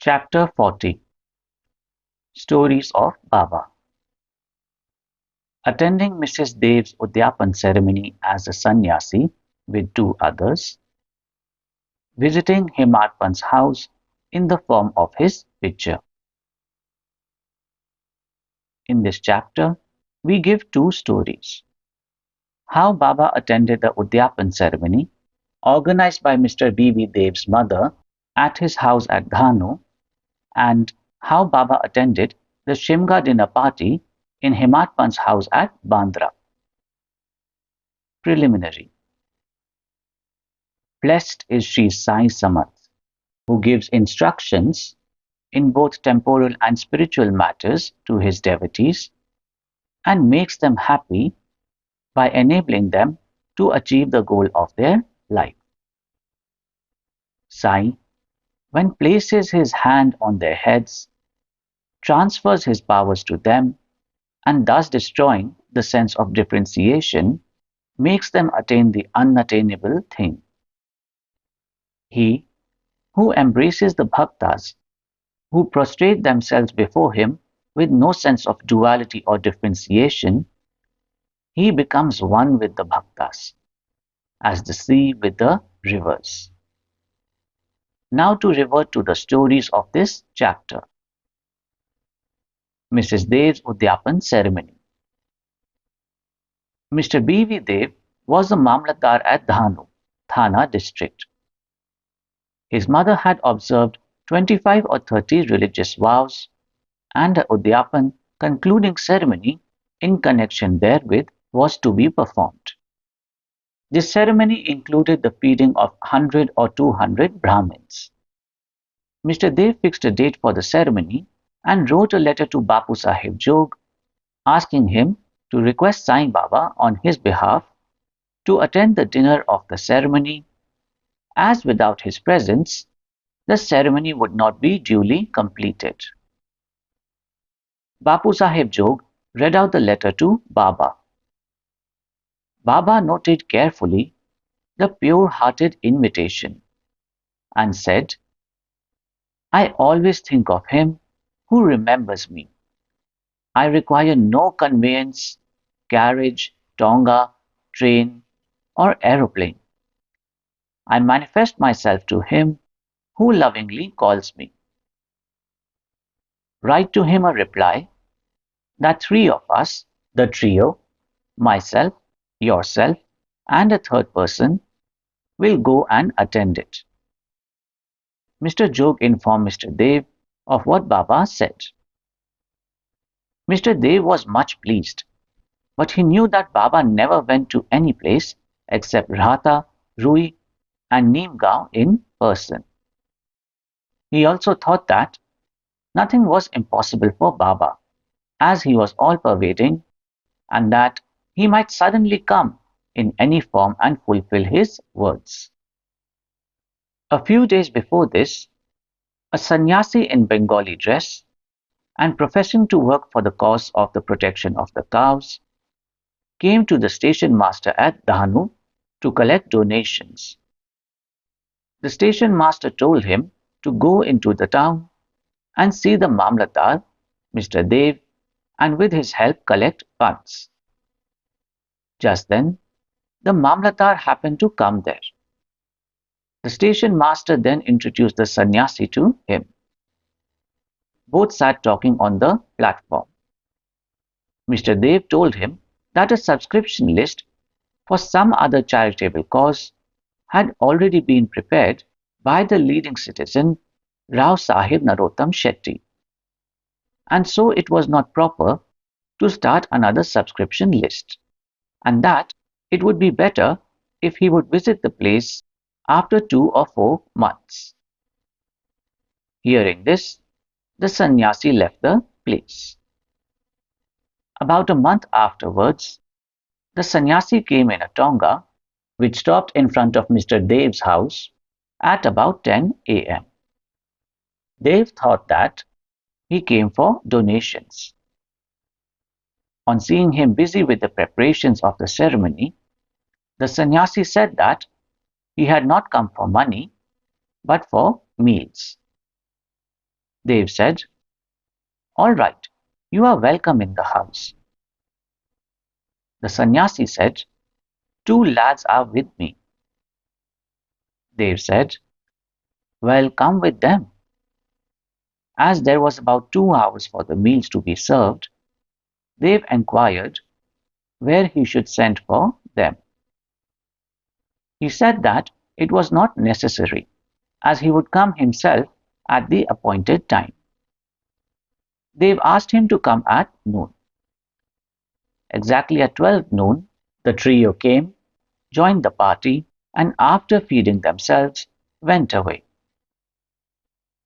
Chapter 40 Stories of Baba. Attending Mrs. Dev's Udyapan ceremony as a sannyasi with two others, visiting Hemadpant's house in the form of his picture. In this chapter, we give two stories. How Baba attended the Udyapan ceremony organized by Mr. B.V. Dev's mother at his house at Dhanu, and how Baba attended the Shimga dinner party in Hemadpant's house at Bandra. Preliminary. Blessed is Shri Sai Samat, who gives instructions in both temporal and spiritual matters to his devotees and makes them happy by enabling them to achieve the goal of their life. Sai, when places his hand on their heads, transfers his powers to them, and thus destroying the sense of differentiation, makes them attain the unattainable thing. He, who embraces the bhaktas, who prostrate themselves before him with no sense of duality or differentiation, he becomes one with the bhaktas, as the sea with the rivers. Now to revert to the stories of this chapter. Mrs. Dev's Udyapan ceremony. Mr. B.V. Dev was the Mamlatdar at Dhanu, Thana district. His mother had observed 25 or 30 religious vows, and a Udyapan concluding ceremony in connection therewith was to be performed. This ceremony included the feeding of 100 or 200 Brahmins. Mr. Dev fixed a date for the ceremony and wrote a letter to Bapu Sahib Jog asking him to request Sai Baba on his behalf to attend the dinner of the ceremony, as without his presence, the ceremony would not be duly completed. Bapu Sahib Jog read out the letter to Baba. Baba noted carefully the pure-hearted invitation and said, I always think of him who remembers me. I require no conveyance, carriage, tonga, train, or aeroplane. I manifest myself to him who lovingly calls me. Write to him a reply that three of us, the trio, myself, yourself, and a third person, will go and attend it. Mr. Jog informed Mr. Dev of what Baba said. Mr. Dev was much pleased, but he knew that Baba never went to any place except Rhata, Rui, and Neemgaon in person. He also thought that nothing was impossible for Baba, as he was all-pervading, and that he might suddenly come in any form and fulfill his words. A few days before this, a sannyasi in Bengali dress and professing to work for the cause of the protection of the cows came to the station master at Dhanu to collect donations. The station master told him to go into the town and see the Mamlatdar, Mr. Dev, and with his help collect funds. Just then, the Mamlatdar happened to come there. The station master then introduced the sannyasi to him. Both sat talking on the platform. Mr. Dev told him that a subscription list for some other charitable cause had already been prepared by the leading citizen Rao Sahib Narottam Shetty, and so it was not proper to start another subscription list, and that it would be better if he would visit the place after 2 or 4 months. Hearing this, the sannyasi left the place. About a month afterwards, the sannyasi came in a tonga which stopped in front of Mr. Dev's house at about 10 a.m. Dev thought that he came for donations. On seeing him busy with the preparations of the ceremony, the sannyasi said that he had not come for money, but for meals. Dev said, "All right, you are welcome in the house." The sannyasi said, "Two lads are with me." Dev said, "Well, come with them." As there was about 2 hours for the meals to be served, Dev enquired where he should send for them. He said that it was not necessary, as he would come himself at the appointed time. Dev asked him to come at noon. Exactly at 12 noon, the trio came, joined the party, and after feeding themselves, went away.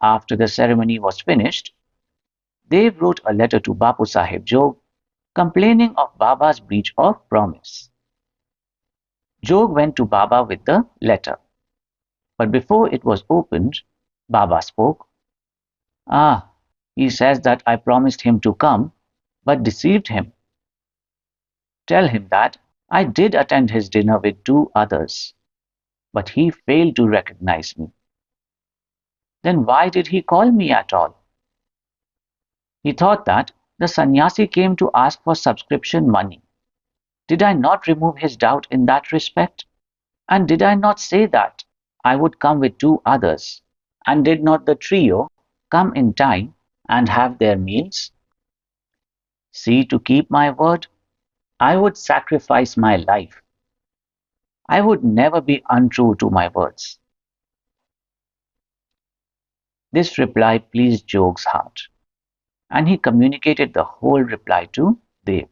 After the ceremony was finished, Dev wrote a letter to Bapu Sahib Jog complaining of Baba's breach of promise. Jog went to Baba with the letter, but before it was opened, Baba spoke. "Ah, he says that I promised him to come, but deceived him. Tell him that I did attend his dinner with two others, but he failed to recognize me. Then why did he call me at all? He thought that the sannyasi came to ask for subscription money. Did I not remove his doubt in that respect? And did I not say that I would come with two others? And did not the trio come in time and have their meals? See, to keep my word, I would sacrifice my life. I would never be untrue to my words." This reply pleased Jog's heart, and he communicated the whole reply to Dev.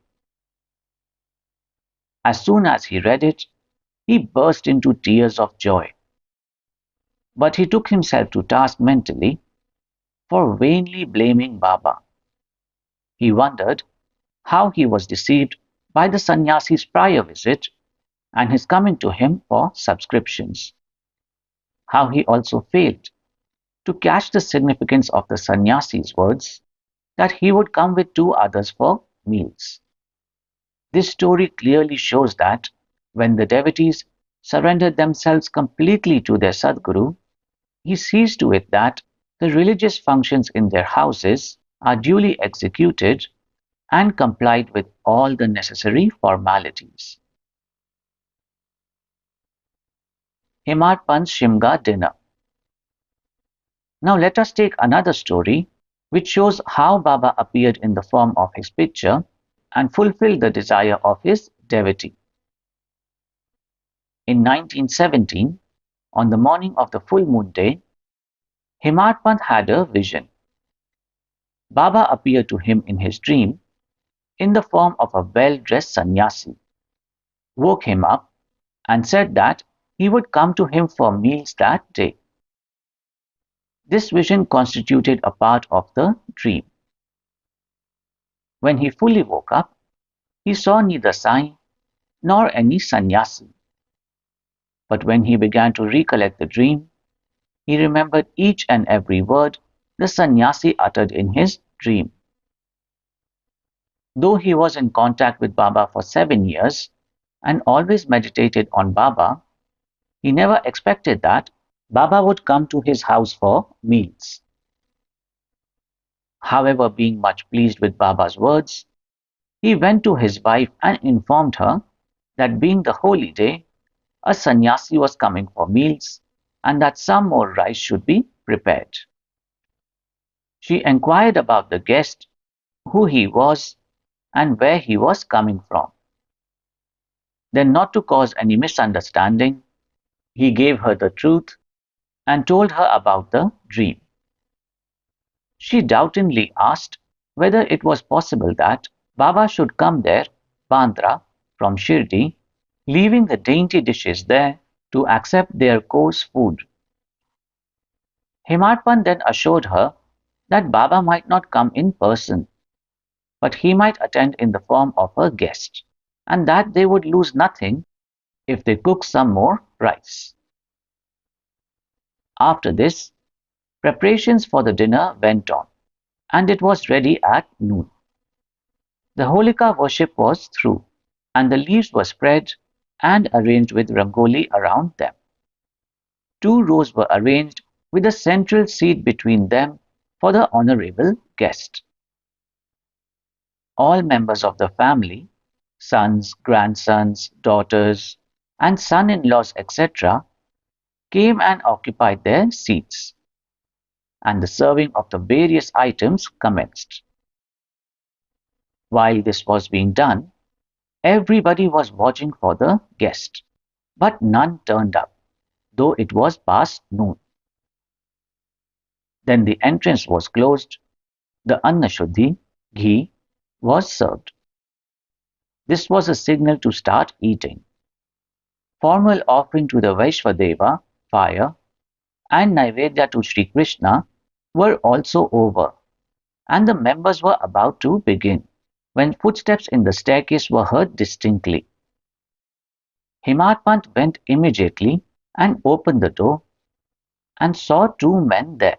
As soon as he read it, he burst into tears of joy. But he took himself to task mentally for vainly blaming Baba. He wondered how he was deceived by the sannyasi's prior visit and his coming to him for subscriptions. How he also failed to catch the significance of the sannyasi's words that he would come with two others for meals. This story clearly shows that when the devotees surrendered themselves completely to their Sadguru, he sees to it that the religious functions in their houses are duly executed and complied with all the necessary formalities. Hemadpant's Shimga dinner. Now let us take another story which shows how Baba appeared in the form of his picture and fulfilled the desire of his devotee. In 1917, on the morning of the full moon day, Hemadpant had a vision. Baba appeared to him in his dream in the form of a well-dressed sannyasi, woke him up, and said that he would come to him for meals that day. This vision constituted a part of the dream. When he fully woke up, he saw neither Sai nor any sannyasi. But when he began to recollect the dream, he remembered each and every word the sannyasi uttered in his dream. Though he was in contact with Baba for 7 years and always meditated on Baba, he never expected that Baba would come to his house for meals. However, being much pleased with Baba's words, he went to his wife and informed her that being the holy day, a sannyasi was coming for meals and that some more rice should be prepared. She enquired about the guest, who he was, and where he was coming from. Then, not to cause any misunderstanding, he gave her the truth and told her about the dream. She doubtingly asked whether it was possible that Baba should come there, Bandra, from Shirdi, leaving the dainty dishes there to accept their coarse food. Hemadpant then assured her that Baba might not come in person, but he might attend in the form of a guest, and that they would lose nothing if they cooked some more rice. After this, preparations for the dinner went on, and it was ready at noon. The Holika worship was through, and the leaves were spread and arranged with rangoli around them. Two rows were arranged with a central seat between them for the honorable guest. All members of the family, sons, grandsons, daughters, and son in laws, etc., came and occupied their seats, and the serving of the various items commenced. While this was being done, everybody was watching for the guest, but none turned up, though it was past noon. Then the entrance was closed, the annashuddhi, ghee, was served. This was a signal to start eating. Formal offering to the Vaishvadeva, fire, and Naivedya to Sri Krishna were also over, and the members were about to begin, when footsteps in the staircase were heard distinctly. Hemadpant went immediately and opened the door and saw two men there,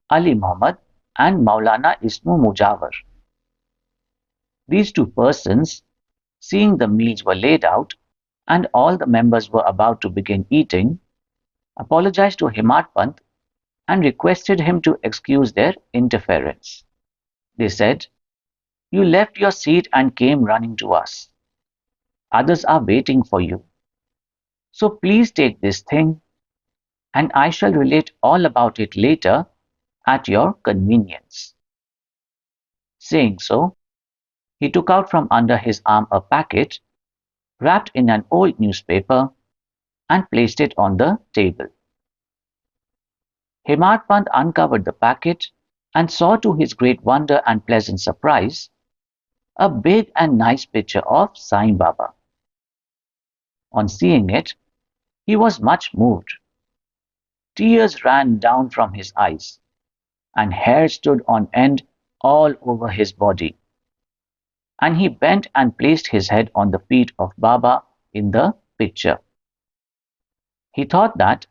Ali Muhammad and Maulana Ismu Mujawar. These two persons, seeing the meals were laid out and all the members were about to begin eating, apologized to Hemadpant and requested him to excuse their interference. They said, "You left your seat and came running to us. Others are waiting for you. So please take this thing, and I shall relate all about it later at your convenience." Saying so, he took out from under his arm a packet wrapped in an old newspaper and placed it on the table. Hemadpant uncovered the packet and saw to his great wonder and pleasant surprise a big and nice picture of Sai Baba. On seeing it, he was much moved. Tears ran down from his eyes, and hair stood on end all over his body. And he bent and placed his head on the feet of Baba in the picture. He thought that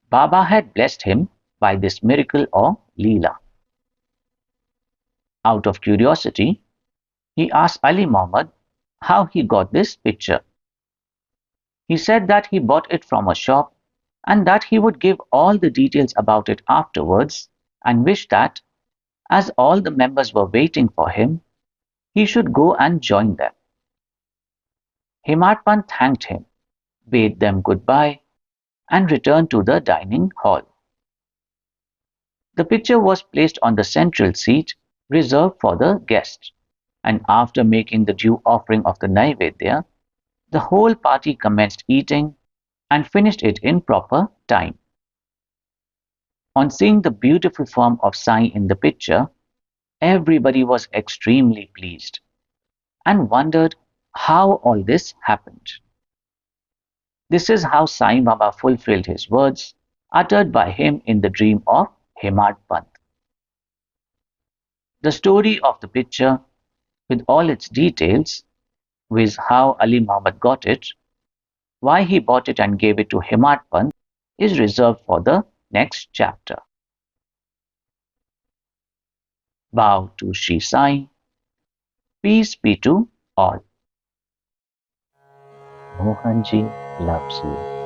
Baba had blessed him by this miracle or Leela. Out of curiosity, he asked Ali Muhammad how he got this picture. He said that he bought it from a shop and that he would give all the details about it afterwards, and wished that, as all the members were waiting for him, he should go and join them. Hemadpant thanked him, bade them goodbye, and returned to the dining hall. The picture was placed on the central seat reserved for the guest, and after making the due offering of the Naivedya, the whole party commenced eating and finished it in proper time. On seeing the beautiful form of Sai in the picture, everybody was extremely pleased and wondered how all this happened. This is how Sai Baba fulfilled his words uttered by him in the dream of Hemadpant. The story of the picture, with all its details, viz. How Ali Muhammad got it, why he bought it and gave it to Hemadpant, is reserved for the next chapter. Bow to Shri Sai. Peace be to all. Mohanji loves you.